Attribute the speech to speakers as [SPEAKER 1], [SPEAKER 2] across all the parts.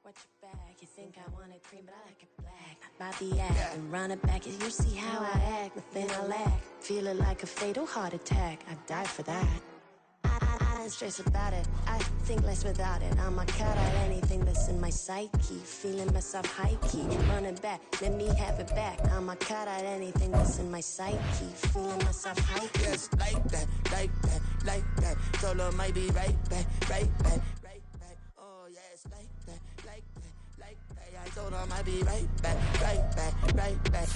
[SPEAKER 1] Watch your back, you think I wanted cream, but I like it black. About the act and run it back, you see how I act, nothing I lack. Feeling like a fatal heart attack, I'd die for that. I don't stress about it, I think less without it. I'ma cut out anything that's in my psyche. Feeling myself high-key, running back, let me have it back. I'ma cut out anything that's in my psyche. Feeling myself high-key.
[SPEAKER 2] Yes, like that, like that, like that. Solo might be right back, right back, right back. Oh yes, like that, like that, like that. I told him I'd be right back, right back, right back.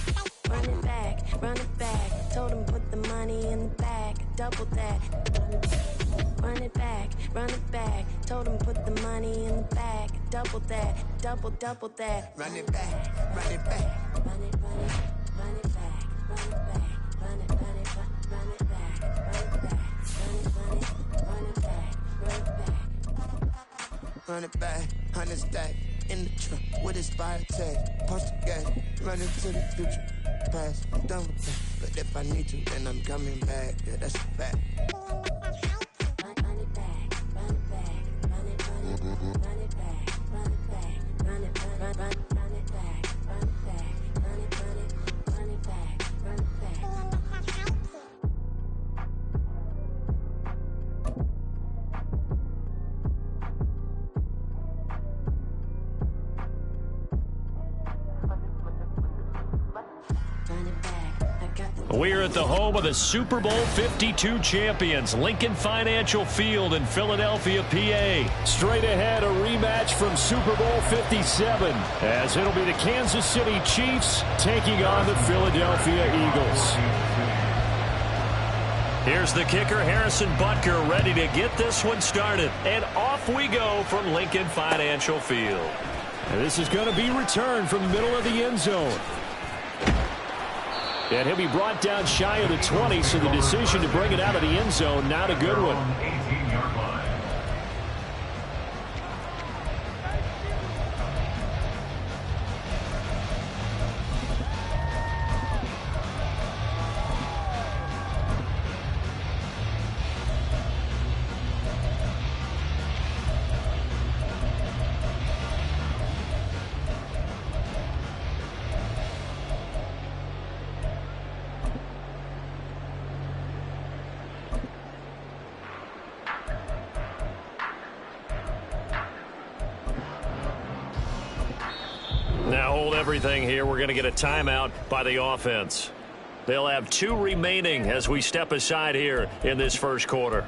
[SPEAKER 1] Run it back, run it back. Told him put the money in the bag, double that. Run it back, run it back. Told him put the money in the bag, double that, double that.
[SPEAKER 2] Run it back, run it back.
[SPEAKER 1] Run it, run it, run it back, run it back, run it, run it, run it back, run it back, run it, run it, run it back, run it back.
[SPEAKER 2] Run it back, 100 stack in the truck with his fire tag. Punch the gas, run into the future. Past, I'm done with that. But if I need to, then I'm coming back. Yeah, that's a fact.
[SPEAKER 1] Run it back, run it back, run it, run it, run it back, run it back, run it, run it back, run it back, run it, run it, run it back, run it back.
[SPEAKER 3] We're at the home of the Super Bowl 52 champions, Lincoln Financial Field in Philadelphia, PA. Straight ahead, a rematch from Super Bowl 57, as it'll be the Kansas City Chiefs taking on the Philadelphia Eagles. Here's the kicker, Harrison Butker, ready to get this one started. And off we go from Lincoln Financial Field. And this is going to be returned from the middle of the end zone. And he'll be brought down shy of the 20, so the decision to bring it out of the end zone, not a good one. Now hold everything here. We're going to get a timeout by the offense. They'll have 2 remaining as we step aside here in this first quarter.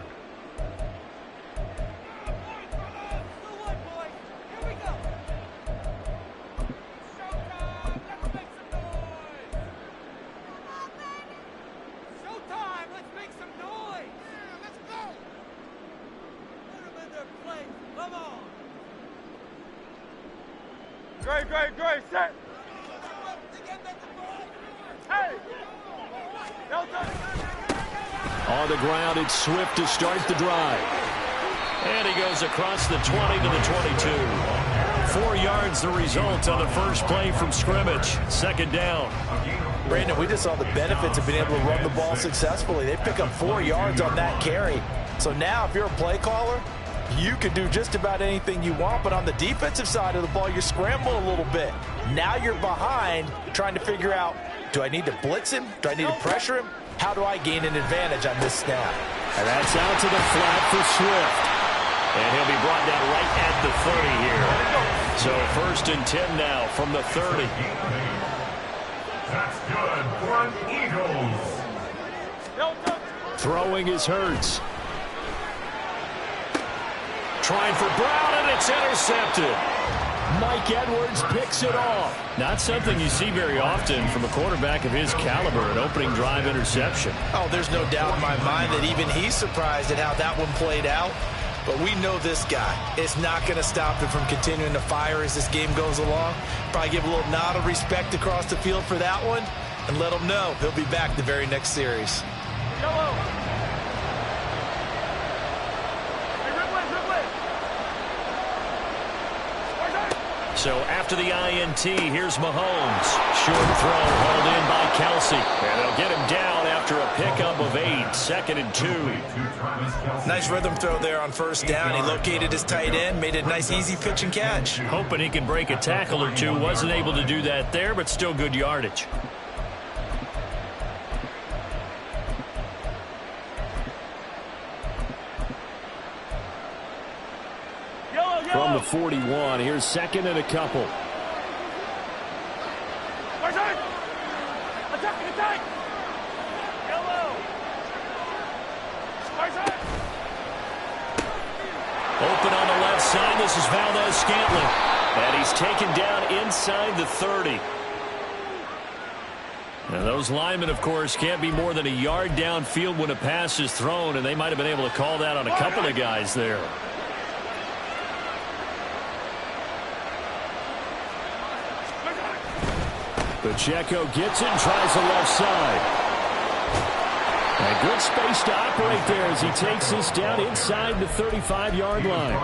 [SPEAKER 4] Great, set. Hey!
[SPEAKER 3] On the ground, it's Swift to start the drive. And he goes across the 20 to the 22. 4 yards the result on the first play from scrimmage. Second down.
[SPEAKER 5] Brandon, we just saw the benefits of being able to run the ball successfully. They pick up 4 yards on that carry. So now if you're a play caller, you can do just about anything you want, but on the defensive side of the ball, you scramble a little bit. Now you're behind trying to figure out, do I need to blitz him? Do I need to pressure him? How do I gain an advantage on this snap?
[SPEAKER 3] And that's out to the flat for Swift. And he'll be brought down right at the 30 here. So 1st and 10 now from the 30.
[SPEAKER 4] That's good for an Eagles.
[SPEAKER 3] Throwing is Hurts. Trying for Brown, and it's intercepted. Mike Edwards picks it off. Not something you see very often from a quarterback of his caliber, an opening drive interception.
[SPEAKER 5] Oh, there's no doubt in my mind that even he's surprised at how that one played out. But we know this guy is not going to stop him from continuing to fire as this game goes along. Probably give a little nod of respect across the field for that one and let him know he'll be back the very next series.
[SPEAKER 3] So after the INT, here's Mahomes. Short throw hauled in by Kelsey. And they'll get him down after a pickup of 8. 2nd and 2.
[SPEAKER 5] Nice rhythm throw there on first down. He located his tight end, made it a nice easy pitch and catch.
[SPEAKER 3] Hoping he can break a tackle or two. Wasn't able to do that there, but still good yardage. From the 41, here's 2nd and a couple. Open on the left side, this is Valdez-Scantling. And he's taken down inside the 30. Now those linemen, of course, can't be more than a yard downfield when a pass is thrown, and they might have been able to call that on a couple of guys there. Pacheco gets it and tries the left side. And good space to operate there as he takes this down inside the 35-yard line.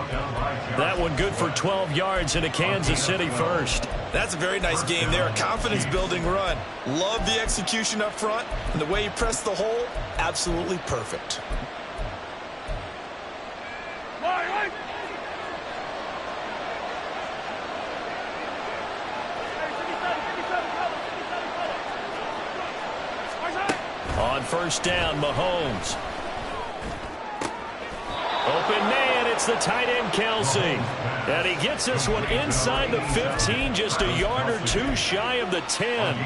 [SPEAKER 3] That one good for 12 yards into Kansas City first.
[SPEAKER 5] That's a very nice game there. A confidence-building run. Love the execution up front. And the way he pressed the hole, absolutely perfect.
[SPEAKER 3] On first down, Mahomes. Open man, it's the tight end, Kelsey. And he gets this one inside the 15, just a yard or two shy of the 10.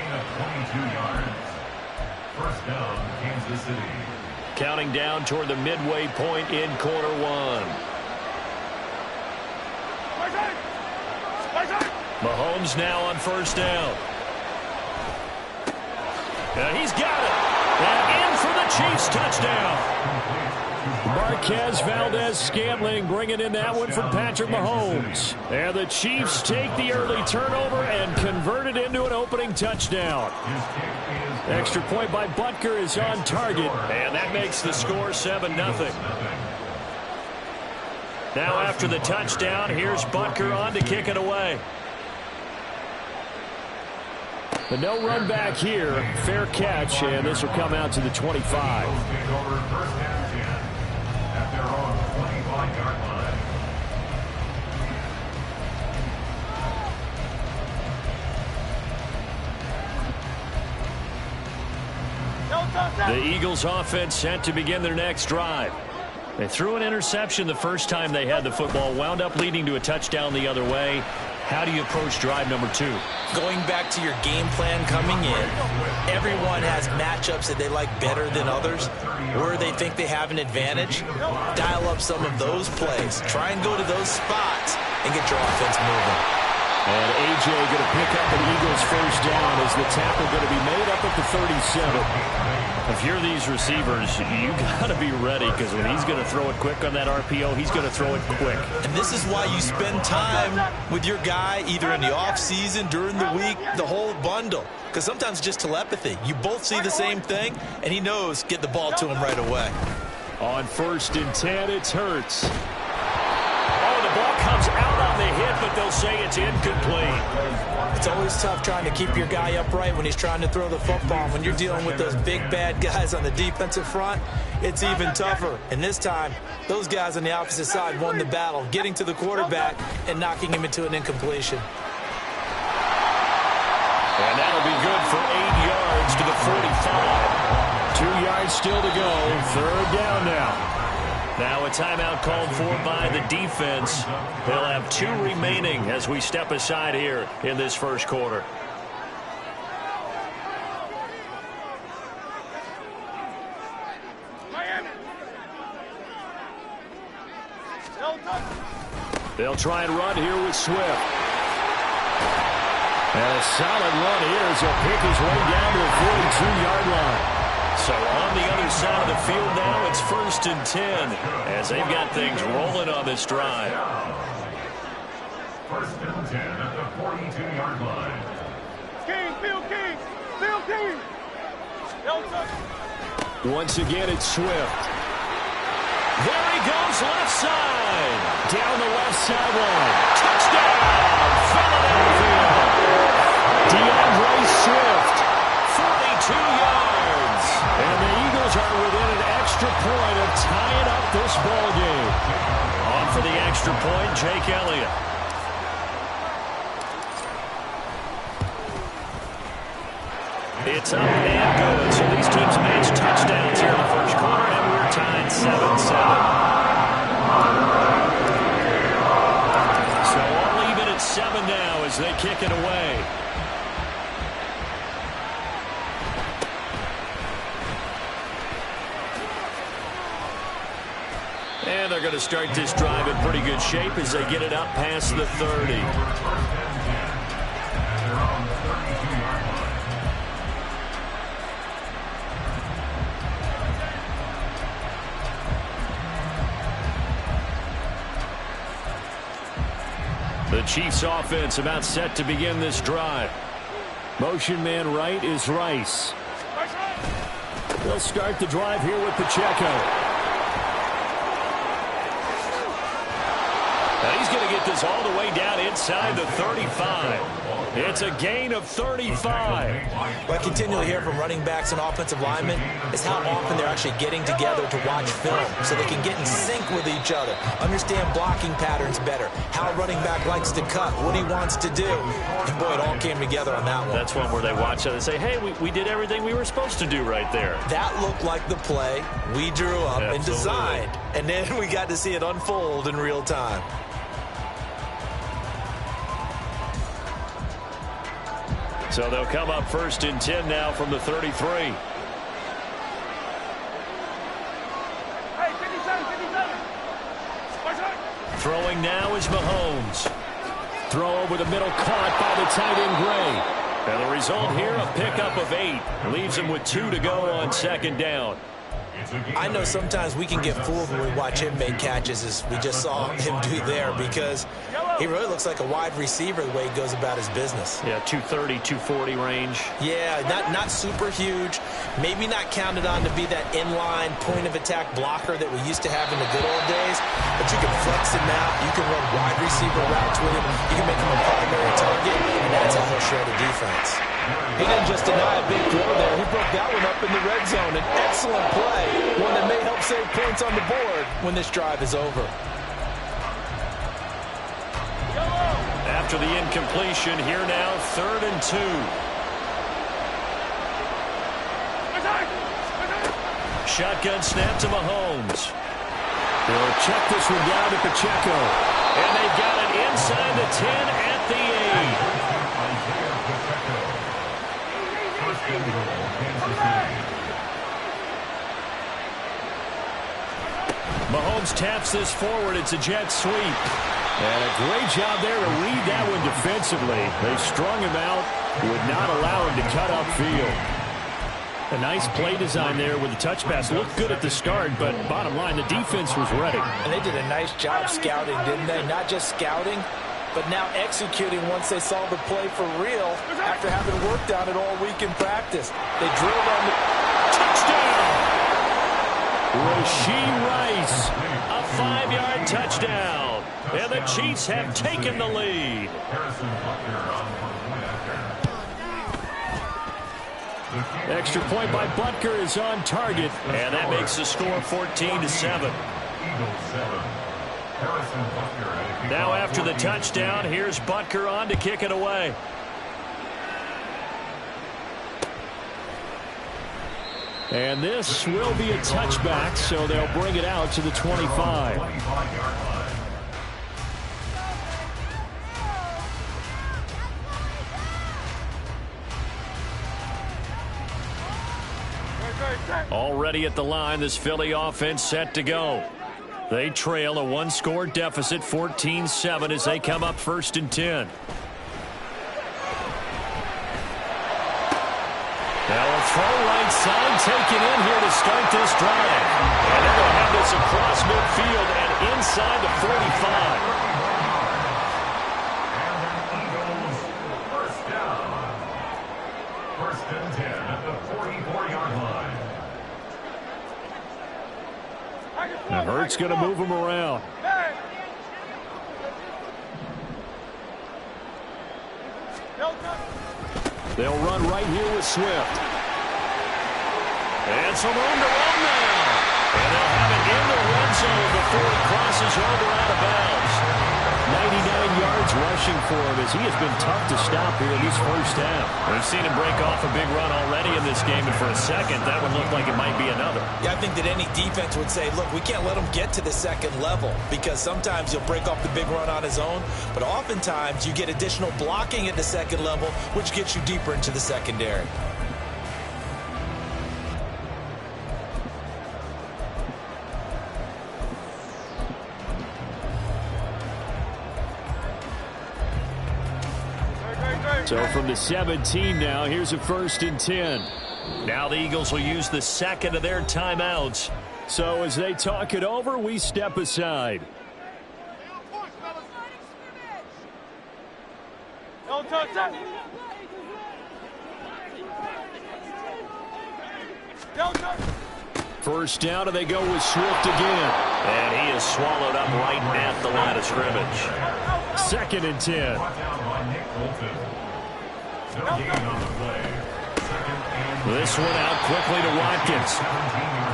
[SPEAKER 4] First down, Kansas City.
[SPEAKER 3] Counting down toward the midway point in quarter one. Mahomes now on first down. And he's got it. And in for the Chiefs touchdown. Marquez Valdez-Scantling bringing in that one from Patrick Mahomes. And the Chiefs take the early turnover and convert it into an opening touchdown. Extra point by Butker is on target, and that makes the score 7-0. Now after the touchdown, here's Butker on to kick it away. But no run back here. Fair catch, and this will come out to the 25. The Eagles offense set to begin their next drive. They threw an interception the first time they had the football, wound up leading to a touchdown the other way. How do you approach drive number 2?
[SPEAKER 5] Going back to your game plan coming in, everyone has matchups that they like better than others, where they think they have an advantage. Dial up some of those plays. Try and go to those spots and get your offense moving.
[SPEAKER 3] And A.J. going to pick up an Eagles first down as the tackle going to be made up at the 37. If you're these receivers, you got to be ready, because when he's going to throw it quick on that RPO, he's going to throw it quick.
[SPEAKER 5] And this is why you spend time with your guy either in the offseason, during the week, the whole bundle. Because sometimes just telepathy. You both see the same thing, and he knows get the ball to him right away.
[SPEAKER 3] On 1st and 10, it's Hurts. Oh, the ball comes out on the hit, but they'll say it's incomplete.
[SPEAKER 5] It's always tough trying to keep your guy upright when he's trying to throw the football. When you're dealing with those big, bad guys on the defensive front, it's even tougher. And this time, those guys on the opposite side won the battle, getting to the quarterback and knocking him into an incompletion.
[SPEAKER 3] And that'll be good for 8 yards to the 45. 2 yards still to go. 3rd down now. Now a timeout called for by the defense. They'll have 2 remaining as we step aside here in this first quarter. They'll try and run here with Swift. And a solid run here as he'll pick his way down to the 42-yard line. So on the other side of the field now, it's 1st and 10 as they've got things rolling on this drive.
[SPEAKER 4] 1st and 10 at the 42-yard line. King.
[SPEAKER 3] Once again, it's Swift. There he goes, left side. Down the left sideline. Touchdown, It's up and good. So these teams match touchdowns here in the first quarter, and we're tied 7-7. So all even at 7 now as they kick it away. And they're going to start this drive in pretty good shape as they get it up past the 30. The Chiefs offense about set to begin this drive. Motion man right is Rice. They'll start the drive here with Pacheco. Now he's going to get this all the way down inside the 35. It's a gain of 35.
[SPEAKER 5] What I continually hear from running backs and offensive linemen is how often they're actually getting together to watch film so they can get in sync with each other, understand blocking patterns better, how a running back likes to cut, what he wants to do. And, boy, it all came together on that one.
[SPEAKER 3] That's one where they watch it and say, hey, we did everything we were supposed to do right there.
[SPEAKER 5] That looked like the play we drew up and designed. And then we got to see it unfold in real time.
[SPEAKER 3] So they'll come up 1st and 10 now from the 33. Throwing now is Mahomes. Throw over the middle, caught by the tight end Gray. And the result here, a pickup of 8. Leaves him with 2 to go on 2nd down.
[SPEAKER 5] I know sometimes we can get fooled when we watch him make catches, as we just saw him do there, because he really looks like a wide receiver the way he goes about his business.
[SPEAKER 3] Yeah, 230, 240 range.
[SPEAKER 5] Yeah, not super huge. Maybe not counted on to be that inline point-of-attack blocker that we used to have in the good old days, but you can flex him out. You can run wide receiver routes with him. You can make him a primary target, and that's how he'll shred a defense. He didn't just deny a big throw there. He broke that one up in the red zone. An excellent play, one that may help save points on the board when this drive is over.
[SPEAKER 3] After the incompletion, here now, 3rd and 2. Shotgun snap to Mahomes. They'll check this one down to Pacheco. And they've got it inside the 10 at the 8. Mahomes taps this forward. It's a jet sweep. And a great job there to read that one defensively. They strung him out, would not allow him to cut upfield. A nice play design there with the touch pass. Looked good at the start, but bottom line, the defense was ready.
[SPEAKER 5] And they did a nice job scouting, didn't they? Not just scouting, but now executing once they saw the play for real after having worked on it all week in practice. They drilled on the
[SPEAKER 3] touchdown. Rashee Rice, a 5-yard touchdown. And the Chiefs have taken the lead. Extra point by Butker is on target, and that makes the score 14-7. Now after the touchdown, here's Butker on to kick it away. And this will be a touchback, so they'll bring it out to the 25. Already at the line, this Philly offense set to go. They trail a 1-score deficit, 14-7, as they come up 1st and 10. Now a throw right side taken in here to start this drive. And they're going to have this across midfield and inside the 45. Now Hurts going to move him around. They'll run right here with Swift. And some room to run now. And they'll have it in the red zone before he crosses over out of bounds. 99 yards rushing for him as he has been tough to stop here in this first half. We've seen him break off a big run already in this game, and for a second, that would look like it might be another.
[SPEAKER 5] Yeah, I think that any defense would say, look, we can't let him get to the second level because sometimes he'll break off the big run on his own, but oftentimes you get additional blocking at the second level, which gets you deeper into the secondary.
[SPEAKER 3] So from the 17 now, here's a 1st and 10. Now the Eagles will use the second of their timeouts. So as they talk it over, we step aside. First down, and they go with Swift again.
[SPEAKER 6] And he is swallowed up right at the line of scrimmage.
[SPEAKER 3] 2nd and 10. This one out quickly to Watkins.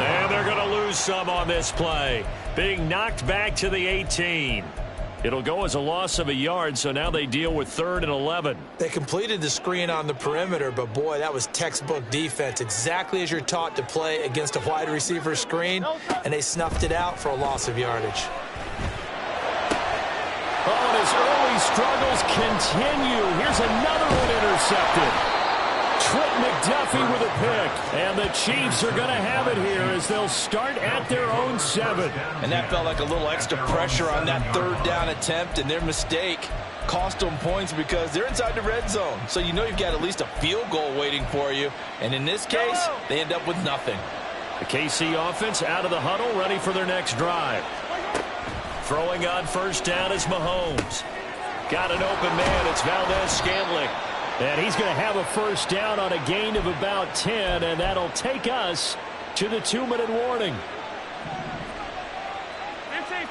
[SPEAKER 3] And they're going to lose some on this play. Being knocked back to the 18. It'll go as a loss of a yard, so now they deal with 3rd and 11.
[SPEAKER 5] They completed the screen on the perimeter, but boy, that was textbook defense. Exactly as you're taught to play against a wide receiver screen, and they snuffed it out for a loss of yardage.
[SPEAKER 3] Oh, and his early struggles continue. Here's another one intercepted. Trent McDuffie with a pick. And the Chiefs are going to have it here as they'll start at their own 7.
[SPEAKER 5] And that felt like a little extra pressure on that 3rd down attempt, and their mistake cost them points because they're inside the red zone. So you know you've got at least a field goal waiting for you. And in this case, they end up with nothing.
[SPEAKER 3] The KC offense out of the huddle, ready for their next drive. Throwing on 1st down is Mahomes. Got an open man. It's Valdez-Scantling. And he's going to have a 1st down on a gain of about 10, and that'll take us to the 2-minute warning.
[SPEAKER 7] 15.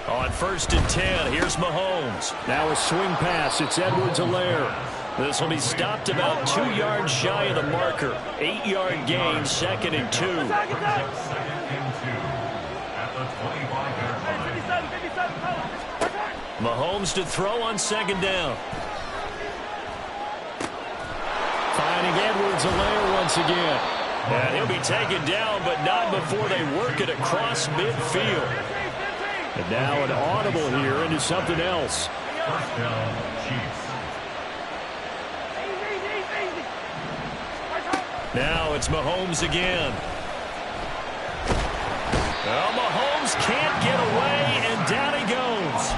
[SPEAKER 3] On 1st and 10, here's Mahomes. Now a swing pass. It's Edwards-Helaire. This will be stopped about 2 yards shy of the marker. 8-yard gain, 2nd and 2. Mahomes to throw on 2nd down. Finding Edwards-Helaire once again. And he'll be taken down, but not before they work it across midfield. And now an audible here into something else.
[SPEAKER 4] 1st down, Chiefs.
[SPEAKER 3] Now it's Mahomes again. Well, Mahomes can't get away, and down he goes.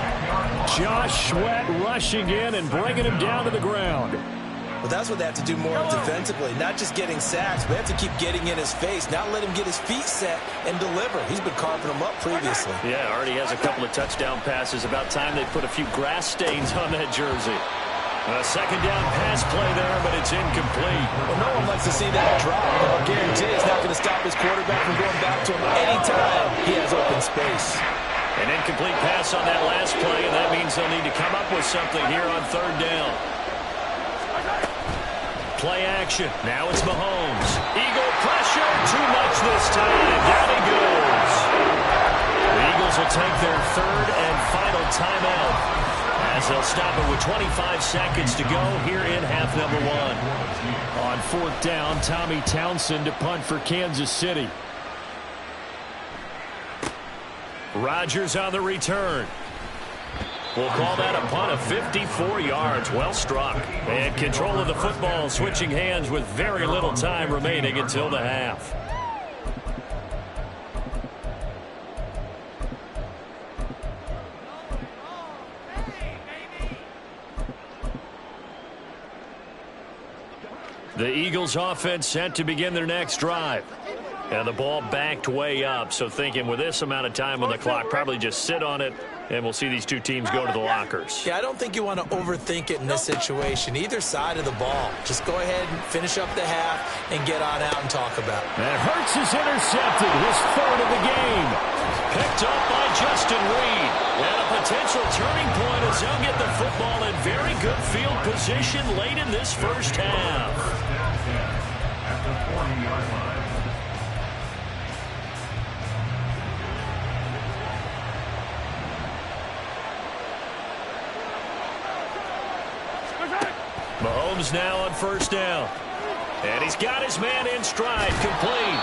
[SPEAKER 3] Josh Sweat rushing in and bringing him down to the ground.
[SPEAKER 5] Well, that's what they have to do more defensively. Not just getting sacks, but they have to keep getting in his face, not let him get his feet set and deliver. He's been carving them up previously.
[SPEAKER 3] Yeah, already has a couple of touchdown passes. About time they put a few grass stains on that jersey. A 2nd down pass play there, but it's incomplete.
[SPEAKER 5] Well, no one likes to see that drop, but I'll guarantee it's not going to stop his quarterback from going back to him anytime he has open space.
[SPEAKER 3] An incomplete pass on that last play, and that means they'll need to come up with something here on 3rd down. Play action. Now it's Mahomes. Eagle pressure. Too much this time. Down he goes. The Eagles will take their 3rd and final timeout as they'll stop it with 25 seconds to go here in half number 1. On 4th down, Tommy Townsend to punt for Kansas City. Rodgers on the return. We'll call that a punt of 54 yards. Well struck. And control of the football switching hands with very little time remaining until the half. The Eagles offense set to begin their next drive. And the ball backed way up, so thinking with this amount of time on the clock, probably just sit on it, and we'll see these two teams go to the lockers.
[SPEAKER 5] Yeah, I don't think you want to overthink it in this situation. Either side of the ball. Just go ahead and finish up the half and get on out and talk about it.
[SPEAKER 3] And Hurts is intercepted, his 3rd of the game. Picked up by Justin Reed. And a potential turning point as he'll get the football in very good field position late in this first half.
[SPEAKER 4] At the 40-yard line.
[SPEAKER 3] Mahomes now on first down. And he's got his man in stride, complete.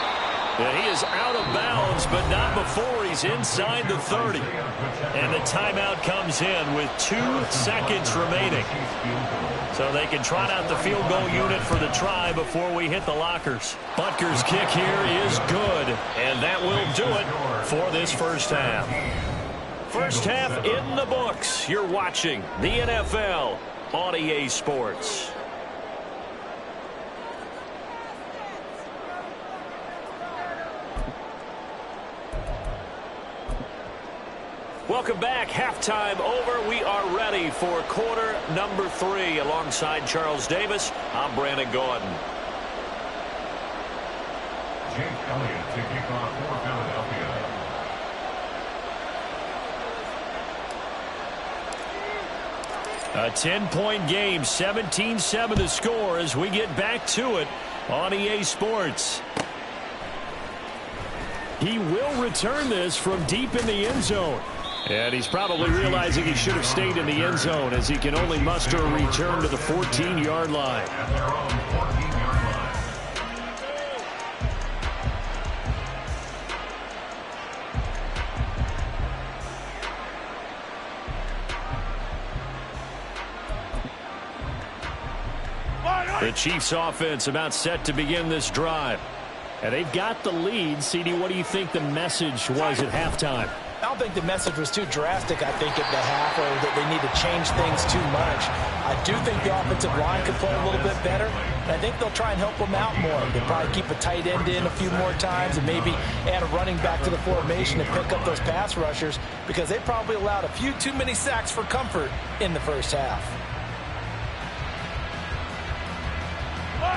[SPEAKER 3] And he is out of bounds, but not before he's inside the 30. And the timeout comes in with 2 seconds remaining. So they can trot out the field goal unit for the try before we hit the lockers. Butker's kick here is good, and that will do it for this first half. First half in the books. You're watching the NFL on EA Sports. Welcome back. Halftime over. We are ready for quarter number 3. Alongside Charles Davis, I'm Brandon Gordon.
[SPEAKER 4] Jake Elliott to kick off for Philadelphia.
[SPEAKER 3] A 10-point game, 17-7 the score as we get back to it on EA Sports. He will return this from deep in the end zone. And he's probably realizing he should have stayed in the end zone as he can only muster a return to the 14-yard line.
[SPEAKER 4] At their own 14-yard line.
[SPEAKER 3] The Chiefs offense about set to begin this drive. And they've got the lead. CD, what do you think the message was at halftime?
[SPEAKER 5] I don't think the message was too drastic, I think, at the half, or that they need to change things too much. I do think the offensive line could play a little bit better, and I think they'll try and help them out more. They'll probably keep a tight end in a few more times and maybe add a running back to the formation and pick up those pass rushers because they probably allowed a few too many sacks for comfort in the first half.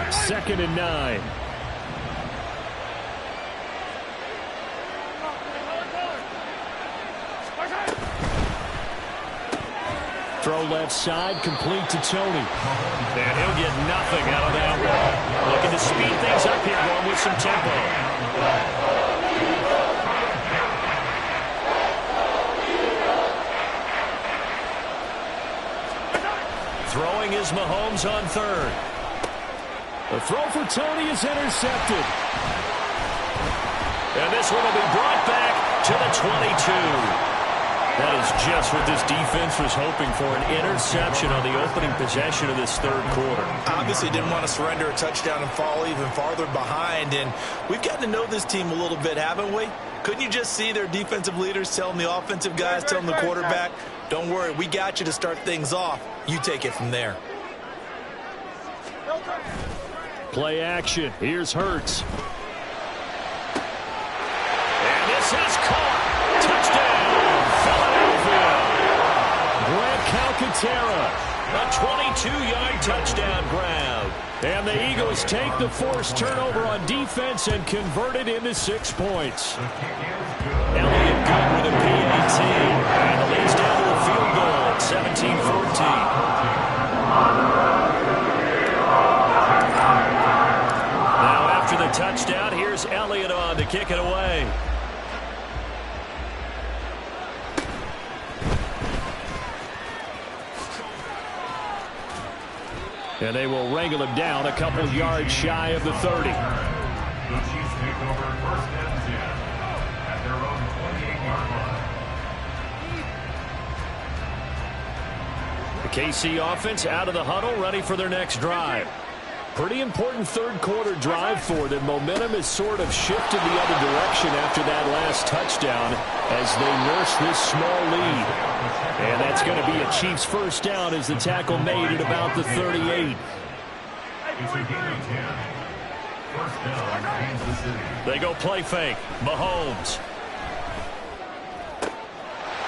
[SPEAKER 3] 2nd and 9. Throw left side, complete to Tony. And he'll get nothing out of that one. Looking to speed things up here, going with some tempo. Throwing is Mahomes on 3rd. The throw for Tony is intercepted. And this one will be brought back to the 22. That is just what this defense was hoping for, an interception on the opening possession of this 3rd quarter.
[SPEAKER 5] Obviously didn't want to surrender a touchdown and fall even farther behind, and we've gotten to know this team a little bit, haven't we? Couldn't you just see their defensive leaders telling the offensive guys, telling the quarterback, don't worry, we got you to start things off. You take it from there.
[SPEAKER 3] Play action. Here's Hurts. And this is caught. Touchdown, Philadelphia. Grant Calcaterra, a 22-yard touchdown grab. And the Eagles take the forced turnover on defense and convert it into 6 points. Elliott good with a PAT. And the lead's down to a field goal at 17-14. After the touchdown, here's Elliott on to kick it away. And they will wrangle him down a couple yards shy of the 30.
[SPEAKER 4] The Chiefs take over 1st and 10 at their own 28-yard line.
[SPEAKER 3] The KC offense out of the huddle, ready for their next drive. Pretty important 3rd quarter drive for them. Momentum has sort of shifted the other direction after that last touchdown as they nurse this small lead. And that's going to be a Chiefs first down as the tackle made at about the 38.
[SPEAKER 4] It's a gain of 10. First down, Kansas City.
[SPEAKER 3] They go play fake. Mahomes.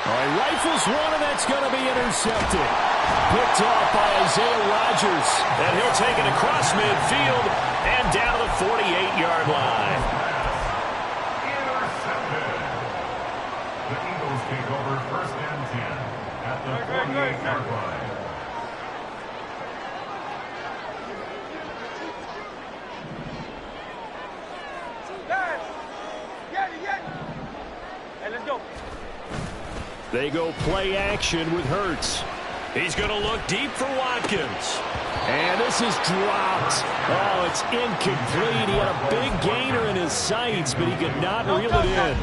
[SPEAKER 3] All right, rifles one, and that's going to be intercepted. Picked off by Isaiah Rodgers. And he'll take it across midfield and down to the 48-yard line.
[SPEAKER 4] Intercepted. The Eagles take over 1st and 10 at the 48-yard line.
[SPEAKER 3] They go play action with Hurts. He's going to look deep for Watkins. And this is dropped. Oh, it's incomplete. He had a big gainer in his sights, but he could not reel it in.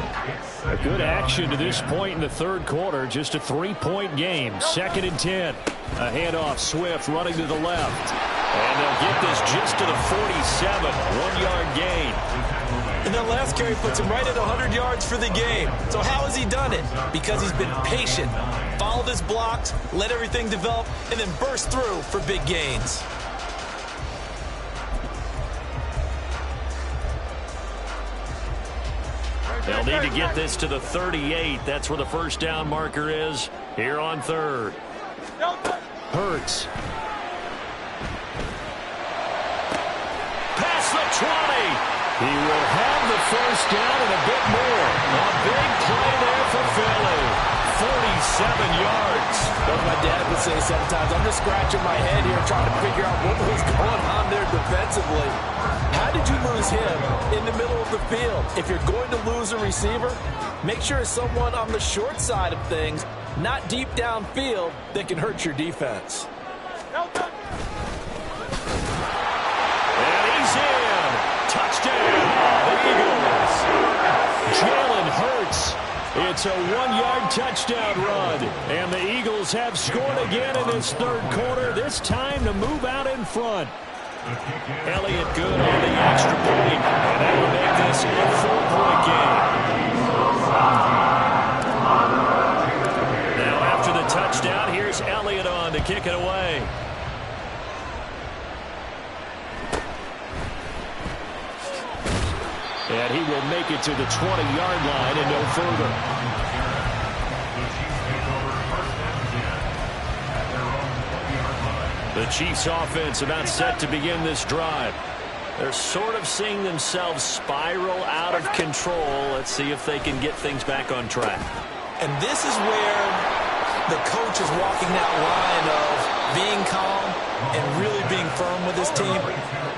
[SPEAKER 3] A good action to this point in the third quarter. Just a 3-point game. 2nd and 10. A handoff. Swift running to the left. And they'll get this just to the 47. 1-yard gain.
[SPEAKER 5] And that last carry puts him right at 100 yards for the game. So how has he done it? Because he's been patient, followed his blocks, let everything develop, and then burst through for big gains.
[SPEAKER 3] They'll need to get this to the 38. That's where the first down marker is here on 3rd. Hurts. Past the 20. He will have the first down and a bit more. A big play there for Philly. 47 yards.
[SPEAKER 5] What my dad would say sometimes, I'm just scratching my head here trying to figure out what was going on there defensively. How did you lose him in the middle of the field? If you're going to lose a receiver, make sure it's someone on the short side of things, not deep downfield, that can hurt your defense.
[SPEAKER 3] And he's in. Touchdown, the Eagles. Jalen Hurts. It's a 1-yard touchdown run. And the Eagles have scored again in this third quarter, this time to move out in front. Elliott good on the extra point. And that will make this a 4-point game. Now after the touchdown, here's Elliott on to kick it away. And he will make it to the 20-yard line and no further. The Chiefs offense about set to begin this drive. They're sort of seeing themselves spiral out of control. Let's see if they can get things back on track.
[SPEAKER 5] And this is where the coach is walking that line of being calm and really being firm with his team.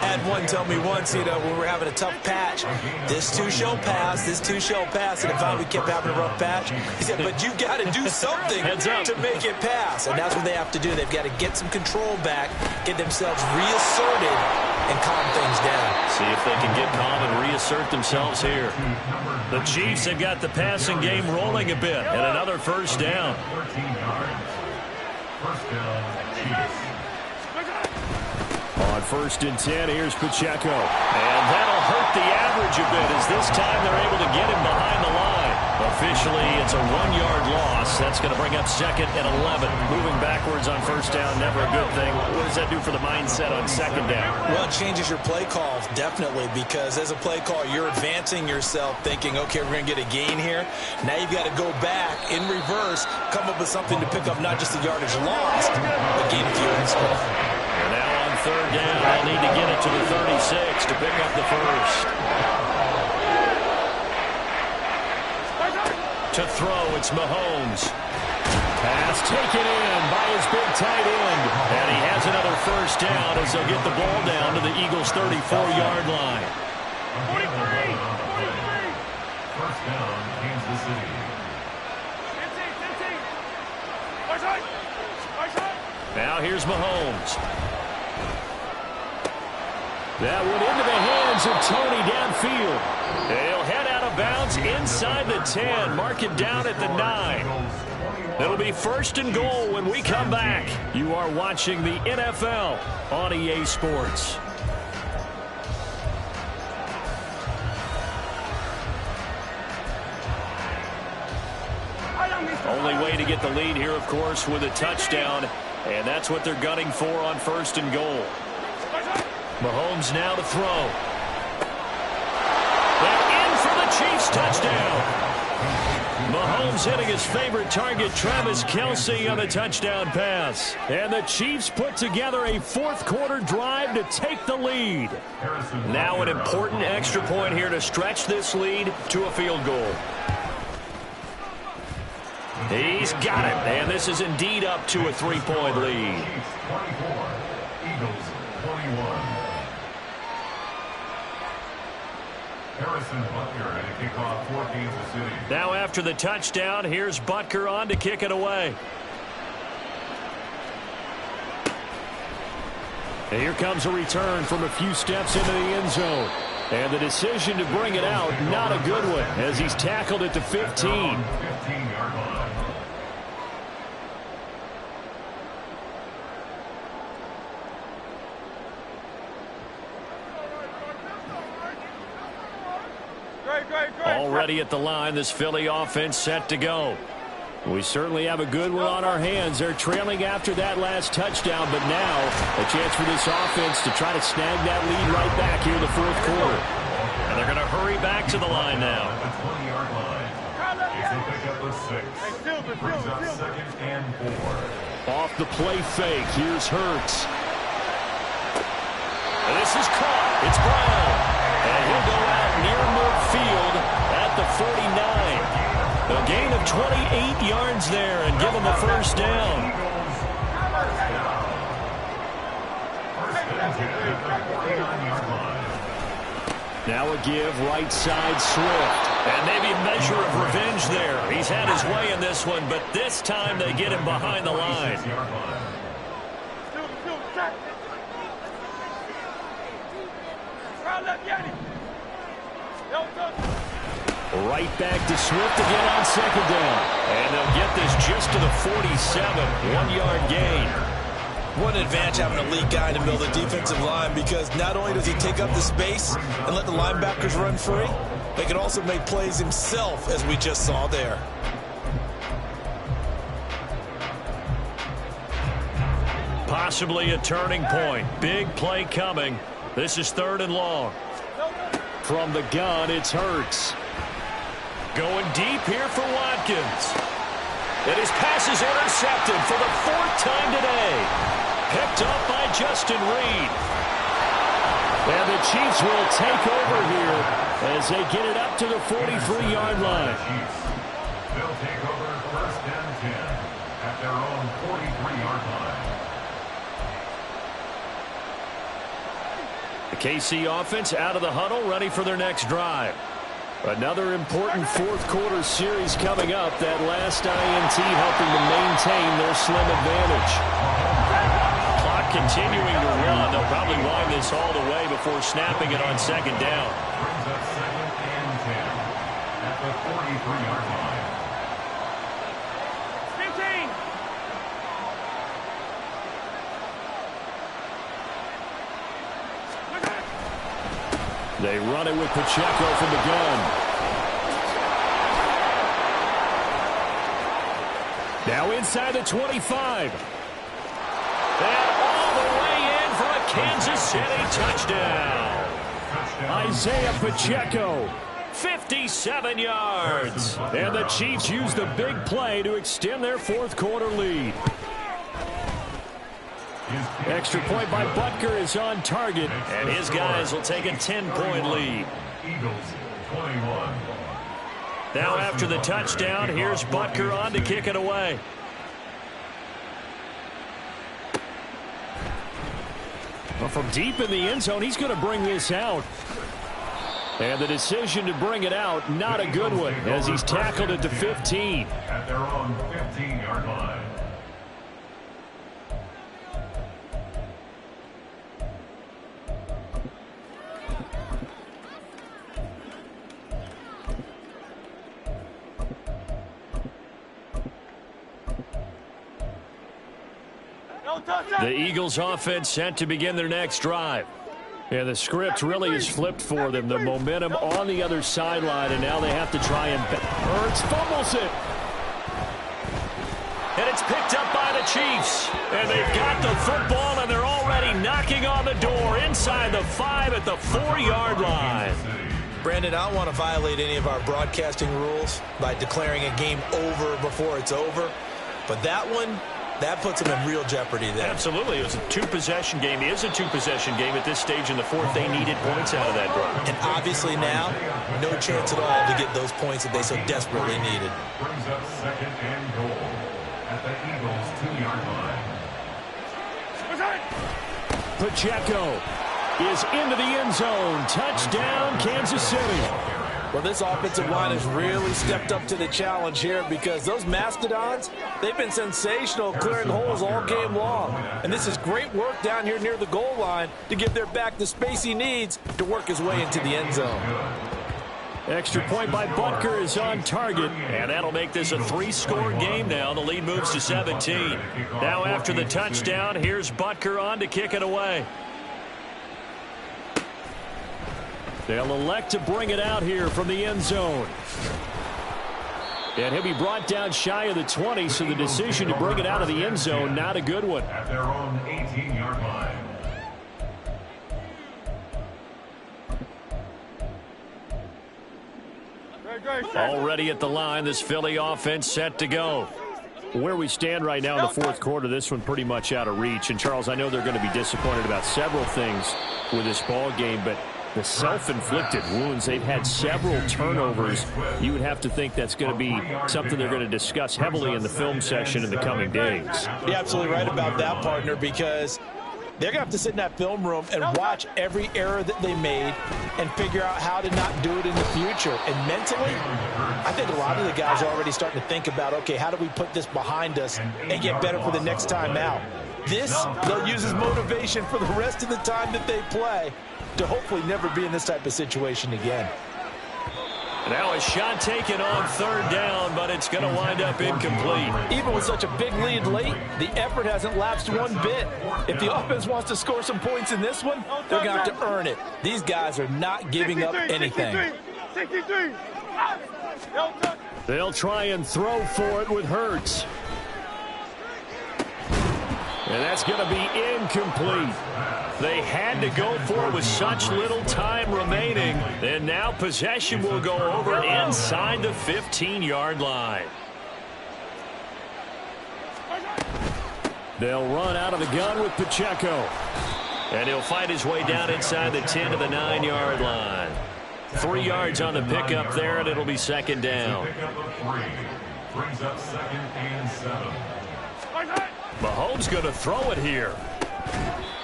[SPEAKER 5] Had one tell me once, when we're having a tough patch, this too shall pass, this too shall pass. And if we kept having a rough patch, he said, but you've got to do something to make it pass. And that's what they have to do. They've got to get some control back, get themselves reasserted, and calm things down.
[SPEAKER 3] See if they can get calm and reassert themselves here. The Chiefs have got the passing game rolling a bit, and another first down.
[SPEAKER 4] 14 yards. First down, Chiefs.
[SPEAKER 3] On 1st and 10, here's Pacheco. And that'll hurt the average a bit as this time they're able to get him behind the line. Officially, it's a 1-yard loss. That's going to bring up 2nd and 11. Moving backwards on first down, never a good thing. What does that do for the mindset on 2nd down?
[SPEAKER 5] Well, it changes your play call, definitely, because as a play call, you're advancing yourself thinking, okay, we're going to get a gain here. Now you've got to go back in reverse, come up with something to pick up not just the yardage lost, but gain a few extra.
[SPEAKER 3] And now on 3rd down, they'll need to get it to the 36 to pick up the first. To throw, it's Mahomes. Pass taken in by his big tight end. And he has another first down as they'll get the ball down to the Eagles' 34-yard line.
[SPEAKER 4] 43! First down, Kansas City. 15!
[SPEAKER 3] Now here's Mahomes. That went into the hands of Tony downfield. They'll head out of bounds inside the 10. Mark it down at the 9. It'll be 1st and goal when we come back. You are watching the NFL on EA Sports. Only way to get the lead here, of course, with a touchdown. And that's what they're gunning for on 1st and goal. Mahomes now to throw. And in for the Chiefs touchdown. Mahomes hitting his favorite target, Travis Kelce, on the touchdown pass. And the Chiefs put together a 4th quarter drive to take the lead. Now an important extra point here to stretch this lead to a field goal. He's got it, and this is indeed up to a 3-point lead.
[SPEAKER 4] 24, Eagles 21. Harrison Butker to kick off for Kansas City.
[SPEAKER 3] Now after the touchdown, here's Butker on to kick it away. And here comes a return from a few steps into the end zone. And the decision to bring it out, not a good one, as he's tackled at the 15.
[SPEAKER 4] 15-yard line.
[SPEAKER 3] Already at the line, this Philly offense set to go. We certainly have a good one on our hands. They're trailing after that last touchdown, but now a chance for this offense to try to snag that lead right back here in the fourth quarter.
[SPEAKER 6] And they're going to hurry back to the line now.
[SPEAKER 4] At the 20-yard line. If they pick up a 6, brings up 2nd and 4.
[SPEAKER 3] Off the play fake, here's Hurts.
[SPEAKER 6] And this is caught. It's Brown.
[SPEAKER 3] And he'll go out near midfield at the 49. A gain of 28 yards there and give him a first down. Now a give right side Swift.
[SPEAKER 6] And maybe a measure of revenge there. He's had his way in this one, but this time they get him behind the line.
[SPEAKER 3] Right back to Swift again on 2nd down. And they'll get this just to the 47. 1-yard gain.
[SPEAKER 5] What an advantage having an elite guy in the middle of the defensive line, because not only does he take up the space and let the linebackers run free, he can also make plays himself, as we just saw there.
[SPEAKER 3] Possibly a turning point. Big play coming. This is 3rd and long. From the gun, it's Hurts. Going deep here for Watkins. And his pass is intercepted for the 4th time today. Picked up by Justin Reed. And the Chiefs will take over here as they get it up to the 43-yard line.
[SPEAKER 4] They'll take over 1st and 10 at their own 43-yard line.
[SPEAKER 3] The KC offense out of the huddle, ready for their next drive. Another important fourth quarter series coming up. That last INT helping to maintain their slim advantage. Clock continuing to run. They'll probably wind this all the way before snapping it on 2nd down.
[SPEAKER 4] Brings up 2nd and 10 at the 43-yard line.
[SPEAKER 3] They run it with Pacheco from the gun. Now inside the 25. And all the way in for a Kansas City touchdown. Isaiah Pacheco, 57 yards. And the Chiefs use the big play to extend their fourth quarter lead. Extra point by Butker is on target, and his guys will take a 10-point lead.
[SPEAKER 4] Eagles 21.
[SPEAKER 3] Now after the touchdown, here's Butker on to kick it away. Well, from deep in the end zone, he's going to bring this out. And the decision to bring it out, not a good one, as he's tackled at the 15.
[SPEAKER 4] At their own 15-yard line.
[SPEAKER 3] The Eagles offense set to begin their next drive. Yeah, the script really is flipped for them. The momentum on the other sideline, and now they have to try and... Hurts fumbles it. And it's picked up by the Chiefs. And they've got the football, and they're already knocking on the door inside the 5 at the 4-yard line.
[SPEAKER 5] Brandon, I don't want to violate any of our broadcasting rules by declaring a game over before it's over. But that one, that puts them in real jeopardy there.
[SPEAKER 3] Absolutely. It was a 2-possession game. It is a 2-possession game at this stage in the fourth. They needed points out of that drive.
[SPEAKER 5] And obviously now, no chance at all to get those points that they so desperately needed.
[SPEAKER 4] Brings up 2nd and goal at the Eagles 2-yard line.
[SPEAKER 3] Pacheco is into the end zone. Touchdown, Kansas City.
[SPEAKER 5] Well, this offensive line has really stepped up to the challenge here because those Mastodons, they've been sensational clearing holes all game long. And this is great work down here near the goal line to give their back the space he needs to work his way into the end zone.
[SPEAKER 3] Extra point by Butker is on target, and that'll make this a 3-score game now. The lead moves to 17. Now after the touchdown, here's Butker on to kick it away. They'll elect to bring it out here from the end zone. And he'll be brought down shy of the 20, so the decision to bring it out of the end zone, not a good one.
[SPEAKER 4] At their own 18-yard line.
[SPEAKER 3] Already at the line, this Philly offense set to go. Where we stand right now in the fourth quarter, this one pretty much out of reach. And, Charles, I know they're going to be disappointed about several things with this ball game, but the self-inflicted wounds, they've had several turnovers. You would have to think that's going to be something they're going to discuss heavily in the film session in the coming days.
[SPEAKER 5] You're absolutely right about that, partner, because they're going to have to sit in that film room and watch every error that they made and figure out how to not do it in the future. And mentally, I think a lot of the guys are already starting to think about, okay, how do we put this behind us and get better for the next time out? This, they'll use as motivation for the rest of the time that they play to hopefully never be in this type of situation again.
[SPEAKER 3] Now a shot taken on third down, but it's going to wind up incomplete.
[SPEAKER 5] Even with such a big lead late, the effort hasn't lapsed one bit. If the offense wants to score some points in this one, they're going to have to earn it. These guys are not giving up anything.
[SPEAKER 7] 63.
[SPEAKER 3] They'll try and throw for it with Hurts. And that's going to be incomplete. They had to go for it with such little time remaining. And now possession will go over inside the 15-yard line. They'll run out of the gun with Pacheco. And he'll fight his way down inside the 10 to the 9-yard line. 3 yards on the pickup there, and it'll be second down.
[SPEAKER 4] Brings up 2nd and 7.
[SPEAKER 3] Mahomes going to throw it here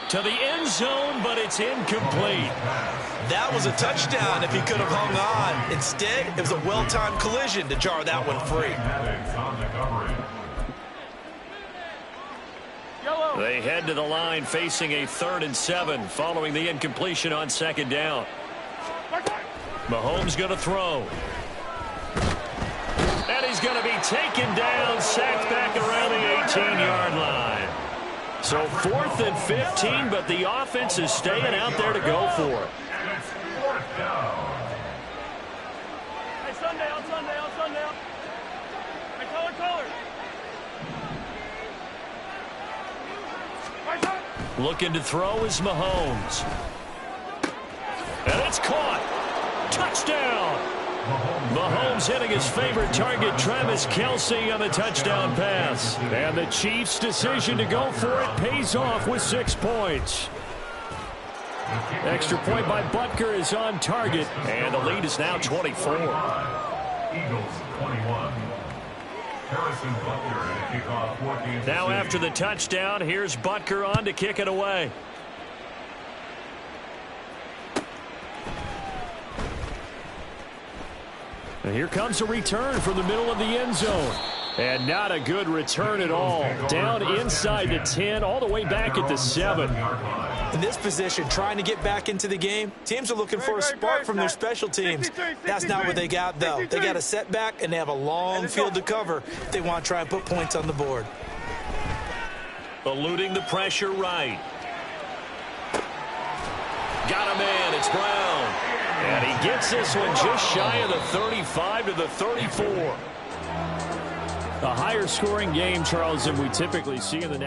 [SPEAKER 3] to the end zone, but it's incomplete.
[SPEAKER 5] That was a touchdown if he could have hung on. Instead, it was a well-timed collision to jar that one free.
[SPEAKER 3] They head to the line facing a 3rd and 7 following the incompletion on second down. Mahomes going to throw. And he's going to be taken down, sacked back around the 18-yard line. So 4th and 15, but the offense is staying out there to go for it.
[SPEAKER 7] Hey, Sunday. Hey, color.
[SPEAKER 3] Looking to throw is Mahomes. And it's caught. Touchdown. Mahomes hitting his favorite target, Travis Kelce, on the touchdown pass. And the Chiefs' decision to go for it pays off with 6 points. Extra point by Butker is on target, and the lead is now 24.
[SPEAKER 4] Eagles 21. Harrison Butker and a kickoff for Kansas
[SPEAKER 3] Now
[SPEAKER 4] City.
[SPEAKER 3] after the touchdown, here's Butker on to kick it away. And here comes a return from the middle of the end zone. And not a good return at all. Down inside the 10, all the way back at the 7.
[SPEAKER 5] In this position, trying to get back into the game, teams are looking for a spark from their special teams. That's not what they got, though. They got a setback, and they have a long field to cover if they want to try and put points on the board.
[SPEAKER 3] Eluding the pressure right. Got a man. It's Brown. And he gets this one just shy of the 35 to the 34. A higher scoring game, Charles, than we typically see in the